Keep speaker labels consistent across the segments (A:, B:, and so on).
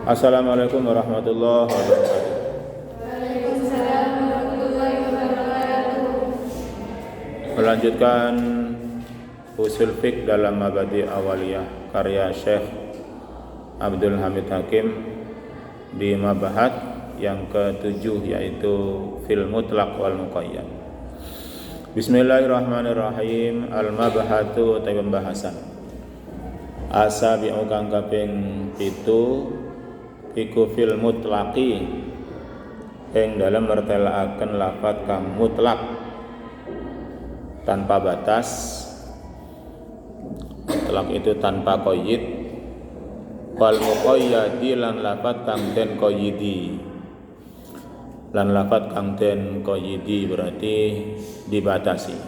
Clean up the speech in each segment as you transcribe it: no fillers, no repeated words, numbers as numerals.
A: Assalamualaikum warahmatullahi wabarakatuh.
B: Waalaikumsalam warahmatullahi wabarakatuh.
A: Melanjutkan usul fiqh dalam Mabadi Awaliyah karya Syekh Abdul Hamid Hakim di Mabahat yang ke-7 yaitu fil mutlaq wal muqayyad. Bismillahirrahmanirrahim. Al-mabahatu ta pembahasan. Asabi'u kang kaping 7 iku fil mutlaqi ing dalam mertelaaken lafaz kang mutlak tanpa batas. Mutlak itu tanpa qayyid. Wal muqayyadi lan lafaz kang den qayyidi. Lan lafaz kang den qayyidi berarti dibatasi.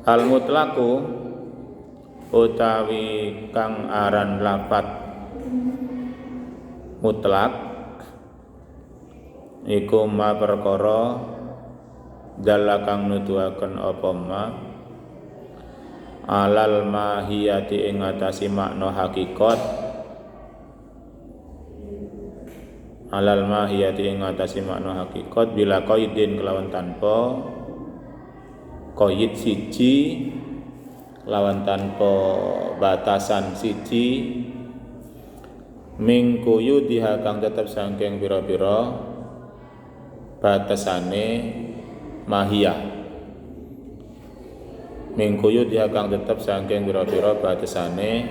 A: Al mutlaqu utawi kang aran lafat mutlak iku ma perkara dalla kang nuduhaken apa ma alal mahiyati ing atase makna hakikat alal mahiyati ing atase makna hakikat bila qaidin kelawan tanpa qaid siji lawan tanpa batasan siji mingkuyu diha kang tetep saking pira-pira batasane mahiyah mingkuyu diha kang tetep saking pira-pira batasane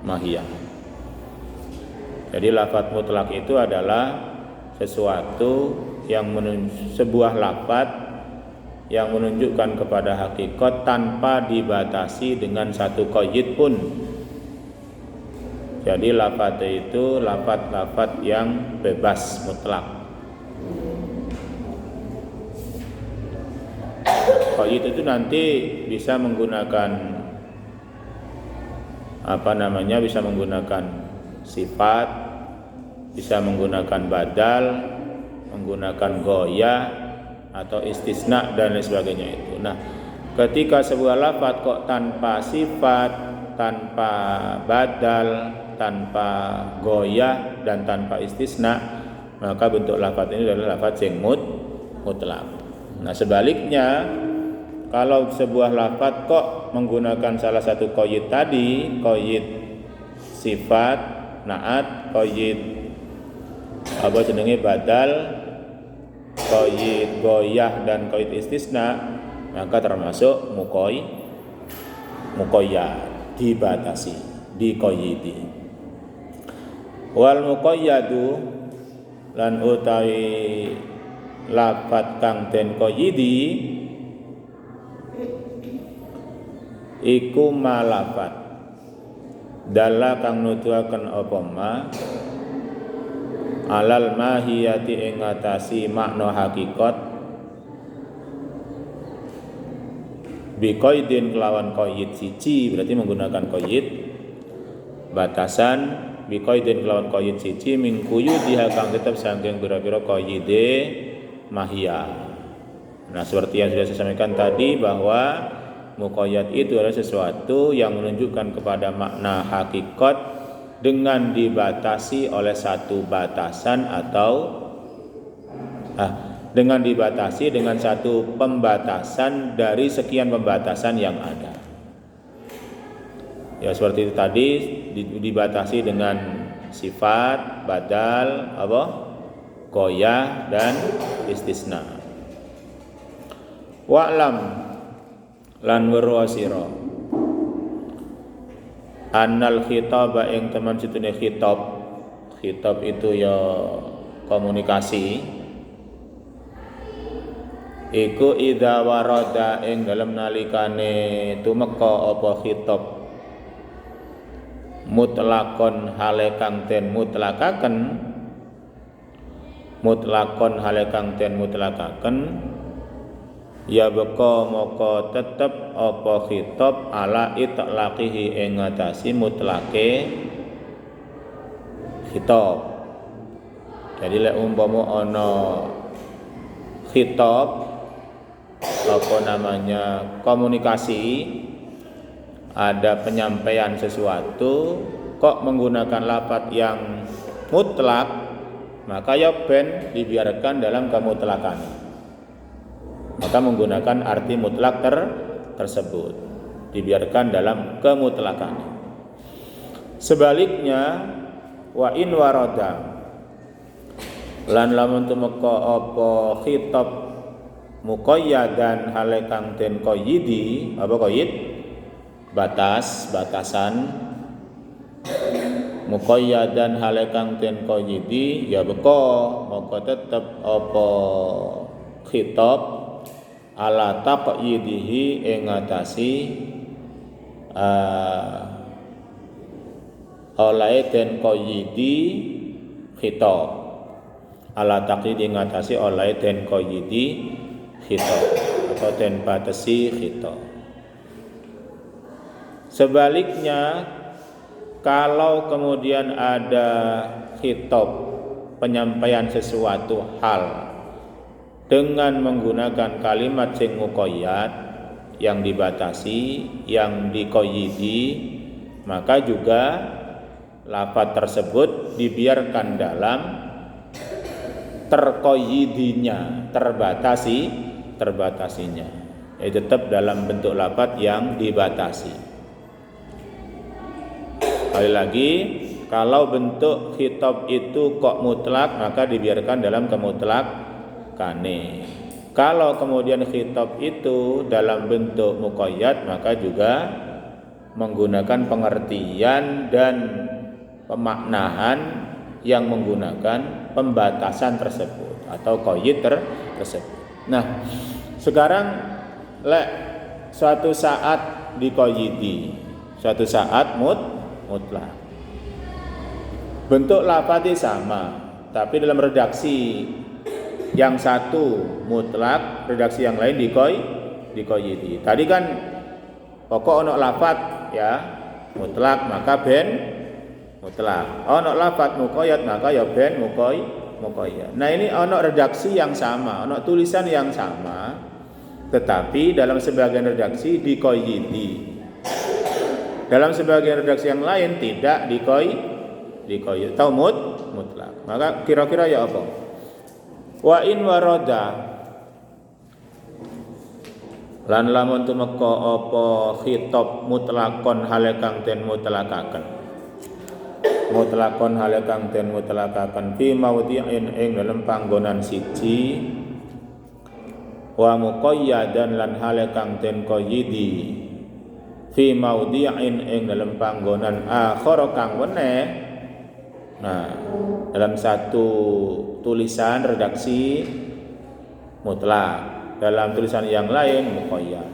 A: mahiyah. Jadi lafaz mutlak itu adalah sesuatu yang sebuah lafaz yang menunjukkan kepada hakikat tanpa dibatasi dengan satu qayyid pun. Jadi lafaz itu lafaz yang bebas mutlak. Qayyid itu nanti bisa menggunakan bisa menggunakan sifat, bisa menggunakan badal, menggunakan goyah atau istisna dan lain sebagainya itu. Nah, ketika sebuah lafaz kok tanpa sifat, tanpa badal, tanpa goyah dan tanpa istisna, maka bentuk lafaz ini adalah lafaz yang mutlak. Nah, sebaliknya kalau sebuah lafaz kok menggunakan salah satu qayyid tadi, qayyid sifat, naat, qayyid badal, qayyid goyah dan qayyid istisna, maka termasuk muqayyad, dibatasi, diqayyidi. Wal muqayyadu lan utawi lafaz kang den qayyidi iku ma lafaz dalla kang nuduhaken apa ma alal mahiyati ing atasi makna hakikat bi qaidin kelawan qaid siji, berarti menggunakan qaid batasan, bi qaidin kelawan qaid siji mingkuyu diha kang tetep saking pira-pira qaide mahiyah. Nah, seperti yang sudah saya sampaikan tadi bahwa muqayyad itu adalah sesuatu yang menunjukkan kepada makna hakikat dengan dibatasi oleh satu batasan atau dengan dibatasi dengan satu pembatasan dari sekian pembatasan yang ada. Ya, seperti itu tadi dibatasi dengan sifat, badal, goyah dan istisna. Wa'lam lan werwasira annal khitaba ing teman situne khitab itu ya komunikasi iku idza warada ing dalem nalikane tumeka apa khitab mutlakon hale kang den mutlakaken ya beka moko tetep apa khitab ala itlaqihi ing ngatasi mutlake khitab. Jadi lek umpama ana khitab komunikasi ada penyampaian sesuatu kok menggunakan lafadz yang mutlak, maka ya ben dibiarkan dalam kemutlakan. Maka menggunakan arti mutlak tersebut dibiarkan dalam kemutlakan. Sebaliknya wa in warada lan lamun tumeka apa khitab muqayyadan hale kang den qayyidi, apa qayyid? Batasan muqayyadan hale kang den qayyidi ya beka maka tetep apa khitab ala taqyidihi ing ngatasi oleh den qayyidi khitab, ala taqyidi ngatasi oleh den qayyidi khitab atau den batasi khitab. Sebaliknya kalau kemudian ada khitab penyampaian sesuatu hal dengan menggunakan kalimat sing muqayyad yang dibatasi, yang diqayyidi, maka juga lafaz tersebut dibiarkan dalam terqayyidinya, terbatasinya. Tetap dalam bentuk lafaz yang dibatasi. Sekali lagi, kalau bentuk khitab itu kok mutlak, maka dibiarkan dalam kemutlakane. Kalau kemudian khitab itu dalam bentuk muqayyad, maka juga menggunakan pengertian dan pemaknaan yang menggunakan pembatasan tersebut atau qayyid tersebut. Nah, sekarang suatu saat diqayyidi, suatu saat mutlak. Bentuk lafadznya sama, tapi dalam redaksi yang satu mutlak, redaksi yang lain diqayyidi. Tadi kan pokok ono lafadz ya mutlak maka ben mutlak. Ono lafadz muqayyad maka ya ben muqayyad. Nah, ini ono redaksi yang sama, ono tulisan yang sama, tetapi dalam sebagian redaksi diqayyidi. Dalam sebagian redaksi yang lain tidak diqayyid atau mutlak. Maka kira-kira ya apa? Wa in warada lan lamun tumeka apa khitab mutlakon hale kang den mutlakaken. Mutlakon hale kang den mutlakaken fi maudhi'in ing dalem panggonan siji, wa muqayyadan lan hale kang den qayyidi fi maudhi'in ing dalem panggonan akhar kang weneh. Nah, dalam satu tulisan redaksi mutlak, dalam tulisan yang lain muqayyad.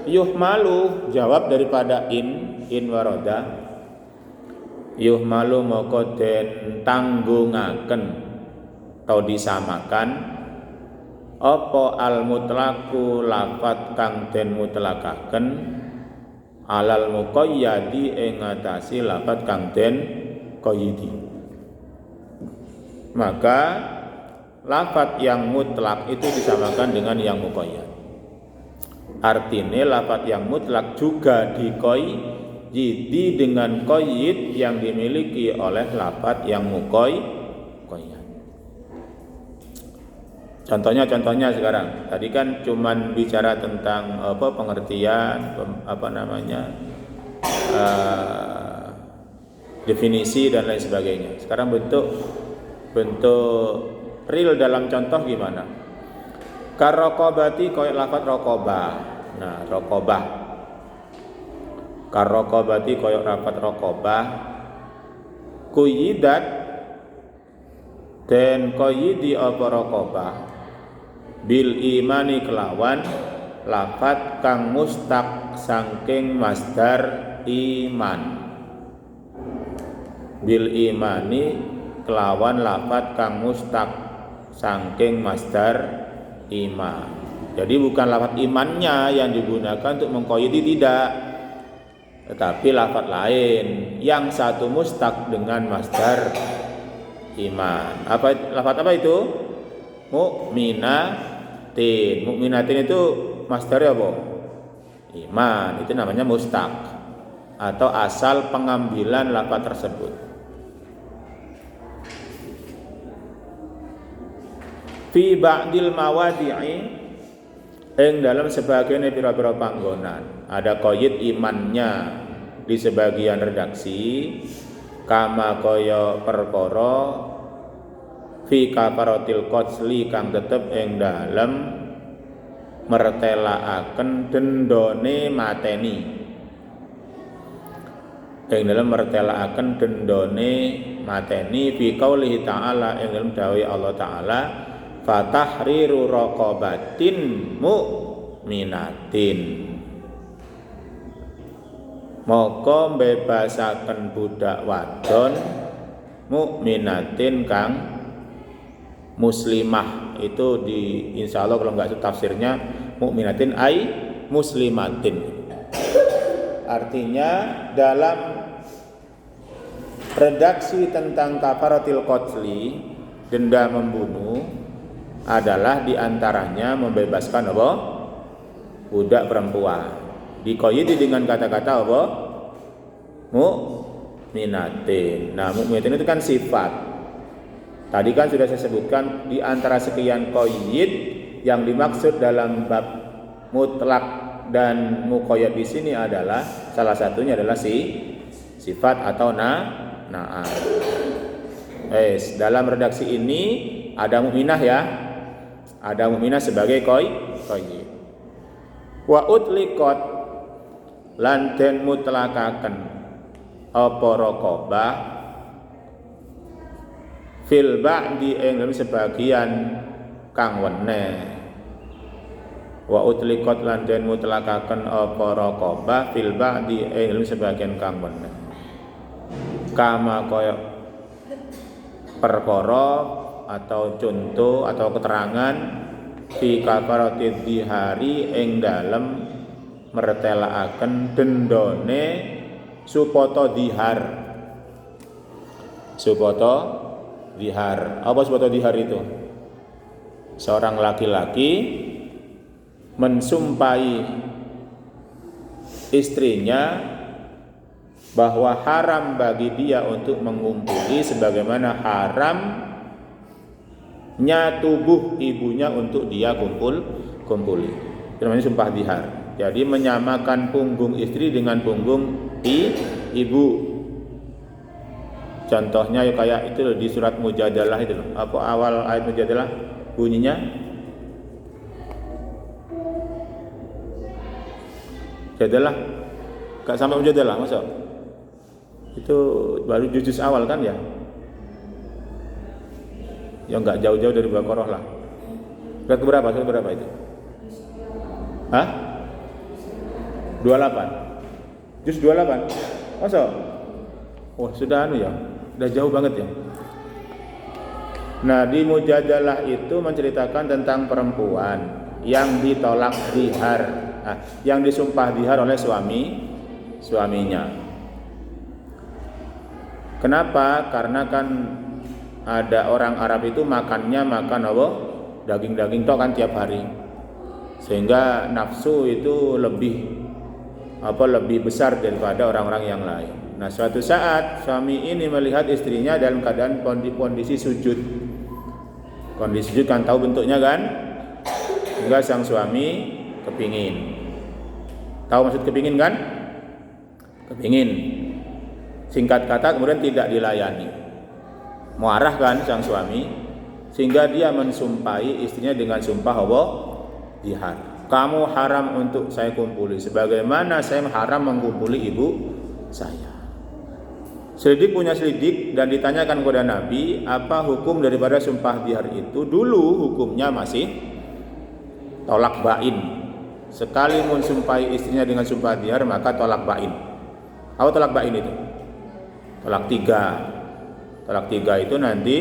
A: Yuhmalu jawab daripada in warada. Yuhmalu moko den tanggungaken atau disamakan apa al mutlaku lafat kang den mutlakaken alal muqayyadi ing ngatasi lafat kang den qayyidi. Maka lafat yang mutlak itu disamakan dengan yang muqayyad. Artinya lafat yang mutlak juga diqayyidi dengan qayyid yang dimiliki oleh lafat yang muqayyad. Contohnya sekarang. Tadi kan cuman bicara tentang pengertian, definisi dan lain sebagainya. Sekarang bentuk real dalam contoh gimana? Karraqabati koyok lafaz raqabah. Nah, raqabah. Karraqabati koyok lafaz raqabah. Kuyidat dan qayyidi apa raqabah bil imani kelawan lafaz kang mustaq saking masdar iman. Bil imani kelawan lafaz kang mustaq saking masdar iman. Jadi bukan lafaz imannya yang digunakan untuk mengqayyidi, tidak, tetapi lafaz lain yang satu mustaq dengan masdar iman. Lafaz apa itu? Mukminatin. Mukminatin itu masdarnya apa? iman. Itu namanya mustaq atau asal pengambilan lafaz tersebut. Fi ba'dil mawadi'i ing dalam sebagian pira-pira panggonan ada qaid imannya di sebagian redaksi kama kaya perkara fi kafaratil qatli kang tetep ing dalem mertelaaken dendone mateni ing dalem mertelaaken dendone mateni fi qaulihi ta'ala ing dalem dawuh Allah taala fatahriru raqabatin mu'minatin moko bebasaken budak wadon mukminatin kang muslimah. Itu di insyaallah kalau enggak tafsirnya mukminatin ai muslimatin. Artinya dalam redaksi tentang kafaratil qatli denda membunuh adalah diantaranya membebaskan apa? Budak perempuan. Dikoyiti dengan kata-kata apa? Mukminatin. Nah, mukminatin itu kan sifat. Tadi kan sudah saya sebutkan di antara sekian qaid yang dimaksud dalam bab mutlak dan muqayyad di sini adalah salah satunya adalah sifat atau na'at. Dalam redaksi ini ada mukminah ya. Ada mukminah sebagai qaid. Wa utliqat lan den mutlakaken apa raqabah fil ba'di ing sebagian kang weneh. Wa utliqat lan den mutlakaken apa raqabah fil ba'di ing sebagian kang weneh. Kama kaya perkara atau contoh atau keterangan fi kafaratid dihari ing dalem mertelaaken dendone supata dihar. Supata dihar. Apa supata dihar itu? Seorang laki-laki mensumpahi istrinya bahwa haram bagi dia untuk mengumpuli sebagaimana haramnya tubuh ibunya untuk dia kumpuli. Itu namanya sumpah dihar. Jadi menyamakan punggung istri dengan punggung ibu. Contohnya kayak itu di surat Mujadalah itu loh. Apa awal ayat Mujadalah bunyinya? Mujadalah. Enggak sampai Mujadalah, masa? Itu baru juz awal kan ya? Ya enggak jauh-jauh dari Baqarah lah. Surat berapa? Surat berapa itu? Hah? 28. Juz 28. Masa? Wah, sudah ya. Sudah jauh banget ya. Nah, di Mujadalah itu menceritakan tentang perempuan yang ditolak dihar, yang disumpah dihar oleh suaminya. Kenapa? Karena kan ada orang Arab itu makan apa? Daging-daging tok kan tiap hari. Sehingga nafsu itu lebih besar daripada orang-orang yang lain. Nah, suatu saat suami ini melihat istrinya dalam keadaan kondisi sujud. Kondisi sujud kan tahu bentuknya kan? Sehingga sang suami kepingin. Tahu maksud kepingin kan? Kepingin. Singkat kata kemudian tidak dilayani. Marah kan sang suami sehingga dia mensumpahi istrinya dengan sumpah Allah dihar. Kamu haram untuk saya kumpuli sebagaimana saya haram mengkumpuli ibu saya. Selidik punya selidik dan ditanyakan kepada Nabi apa hukum daripada sumpah dihar itu. Dulu hukumnya masih tolak bain. Sekali mensumpahi istrinya dengan sumpah dihar maka tolak bain. Apa tolak bain itu? Tolak 3. Tolak 3 itu nanti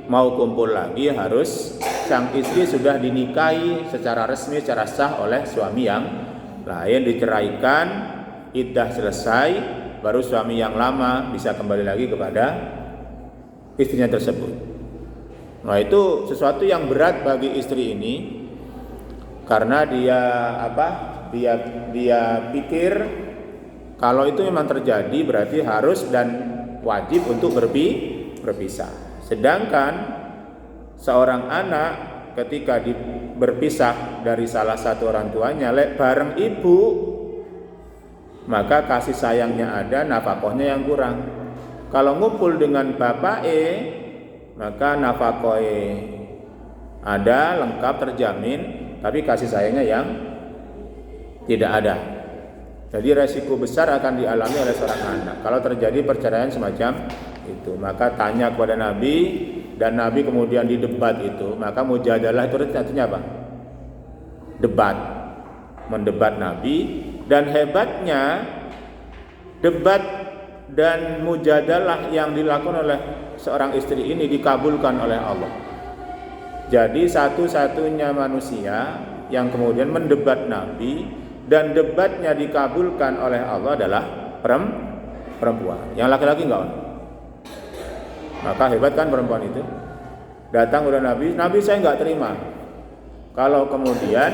A: mau kumpul lagi harus sang istri sudah dinikahi secara resmi, secara sah oleh suami yang lain, diceraikan, iddah selesai, baru suami yang lama bisa kembali lagi kepada istrinya tersebut. Nah, itu sesuatu yang berat bagi istri ini karena dia dia pikir kalau itu memang terjadi berarti harus dan wajib untuk berpisah. Sedangkan seorang anak ketika berpisah dari salah satu orang tuanya bareng ibu, maka kasih sayangnya ada, nafkahnya yang kurang. Kalau ngumpul dengan bapak maka nafkah ada, lengkap, terjamin, tapi kasih sayangnya yang tidak ada. Jadi resiko besar akan dialami oleh seorang anak kalau terjadi perceraian semacam itu. Maka tanya kepada Nabi, dan Nabi kemudian didebat itu. Maka mujadalah itu artinya apa? Debat, mendebat Nabi. Dan hebatnya debat dan mujadalah yang dilakukan oleh seorang istri ini dikabulkan oleh Allah. Jadi satu-satunya manusia yang kemudian mendebat Nabi dan debatnya dikabulkan oleh Allah adalah perempuan. Yang laki-laki enggak. Maka hebat kan perempuan itu. Datang kepada Nabi saya enggak terima kalau kemudian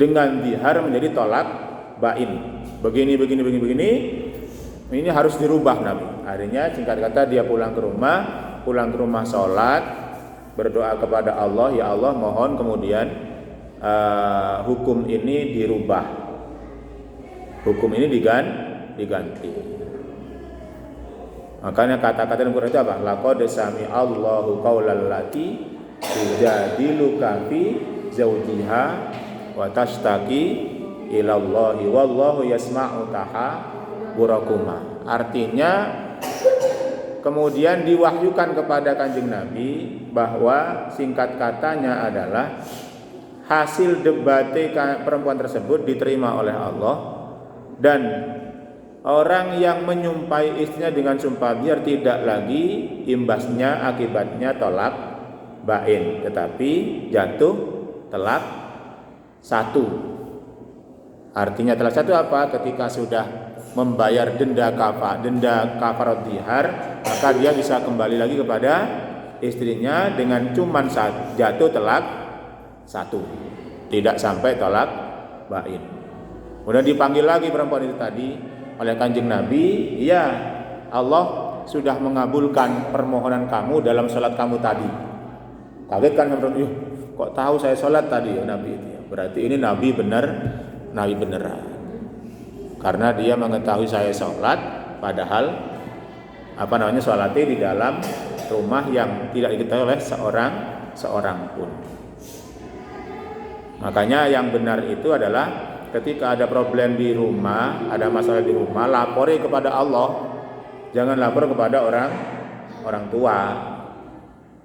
A: dengan dihar menjadi tolak bain. Begini. Ini harus dirubah Nabi. Akhirnya singkat kata dia pulang ke rumah sholat, berdoa kepada Allah, ya Allah mohon kemudian hukum ini dirubah. Hukum ini diganti. Makanya kata-kata yang Quran itu apa? Laqad sami Allahu qaulal lati tujadiluka fi zawjiha wa tashtaki ila Allahi wallahu yasma'u tahawurakuma. Artinya kemudian diwahyukan kepada Kanjeng Nabi bahwa singkat katanya adalah hasil debat perempuan tersebut diterima oleh Allah, dan orang yang menyumpahi istrinya dengan sumpah biar tidak lagi imbasnya akibatnya tolak bain, tetapi jatuh talak satu. Artinya talak satu apa? Ketika sudah membayar denda kafarat dihar, maka dia bisa kembali lagi kepada istrinya dengan cuman jatuh talak satu, tidak sampai tolak bain. Kemudian dipanggil lagi perempuan itu tadi oleh Kanjeng Nabi, ya Allah sudah mengabulkan permohonan kamu dalam sholat kamu tadi. Kaget kan perempuan, kok tahu saya sholat tadi ya Nabi itu ya? Berarti ini Nabi beneran. Karena dia mengetahui saya sholat, padahal sholatnya di dalam rumah yang tidak diketahui oleh seorang pun. Makanya yang benar itu adalah ketika ada problem di rumah, ada masalah di rumah, lapori kepada Allah. Jangan lapor kepada orang tua.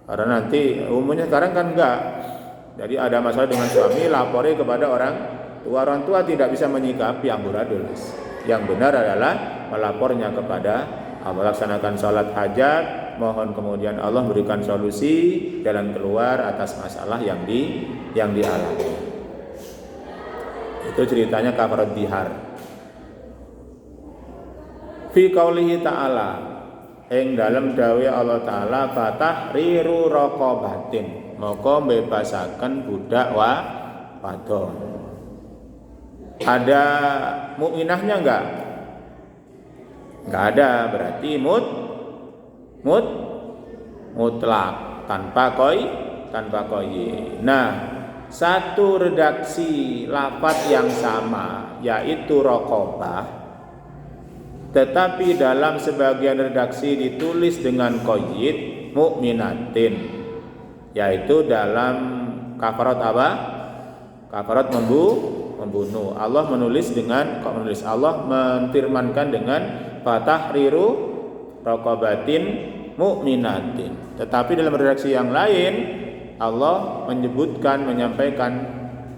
A: Karena nanti umumnya sekarang kan enggak. Jadi ada masalah dengan suami, lapori kepada orang tua. Orang tua tidak bisa menyikapi amburadul. Yang benar adalah melapornya kepada Allah. Laksanakan sholat hajat, mohon kemudian Allah berikan solusi, jalan keluar atas masalah yang dialami. Itu ceritanya kafarat dihar. Fi qaulihi ta'ala, ing dalam dawuh Allah taala, fatahriru raqabatin, maka bebasaken budak wadon. Ada mukminahnya enggak ada, berarti mutlak tanpa koi. Nah, satu redaksi lafaz yang sama yaitu raqabah, tetapi dalam sebagian redaksi ditulis dengan qayyid mukminatin, yaitu dalam kafarat apa? Kafarat membunuh. Allah menfirmankan dengan fatahriru raqabatin mukminatin. Tetapi dalam redaksi yang lain Allah menyampaikan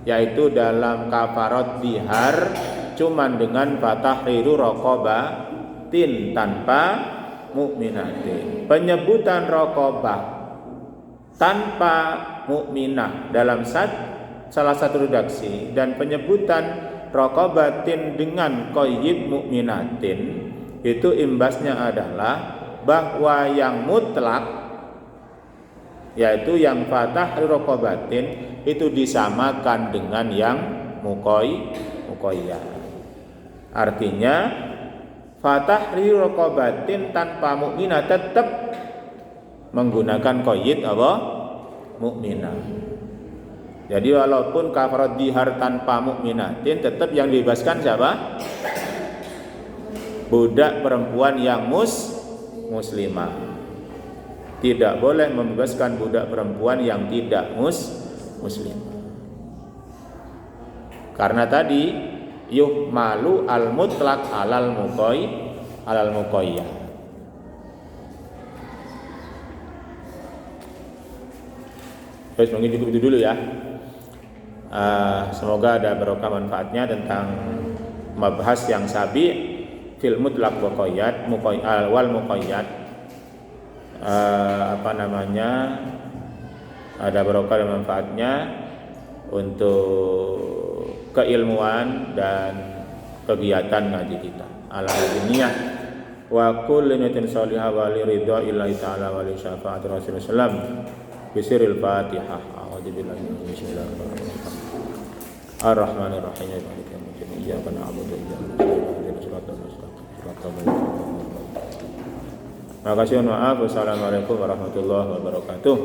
A: yaitu dalam kafarat dihar cuman dengan fatahriru raqabatin tanpa mukminatin. Penyebutan raqabah tanpa mukminah dalam salah satu redaksi dan penyebutan raqabatin dengan qayyid mukminatin, itu imbasnya adalah bahwa yang mutlak yaitu yang fatah raqabatin itu disamakan dengan yang muqayyad. Artinya fatahriru raqabatin tanpa mukminah tetap menggunakan qayyid apa? Mukminah. Jadi walaupun kafarat dihar tanpa mukminatin tetap yang dibebaskan siapa? Budak perempuan yang muslimah. Tidak boleh membebaskan budak perempuan yang tidak muslimah. Karena tadi yuhmalu al mutlaq alal muqayyad. Terus mungkin cukup itu dulu ya. Semoga ada barokah manfaatnya tentang mabahas yang sabi fil mutlaq wa qayyad wal muqayyad. Ada barokah dan manfaatnya untuk keilmuan dan kegiatan ngaji kita ala dunia wa kullu niyatin shalihah wa li ridha illahi ta'ala wa li syafaati rasulullah sallam bisiril fatihah. A'udzu billahi minasyaitonir bismillahirrahmanirrahim arrahmanir rahim maliki yaumiddin iyyaka na'budu wa iyyaka nasta'in shiratal mustaqim shiratal ladzina. Makasih, maaf. Wassalamualaikum warahmatullahi wabarakatuh.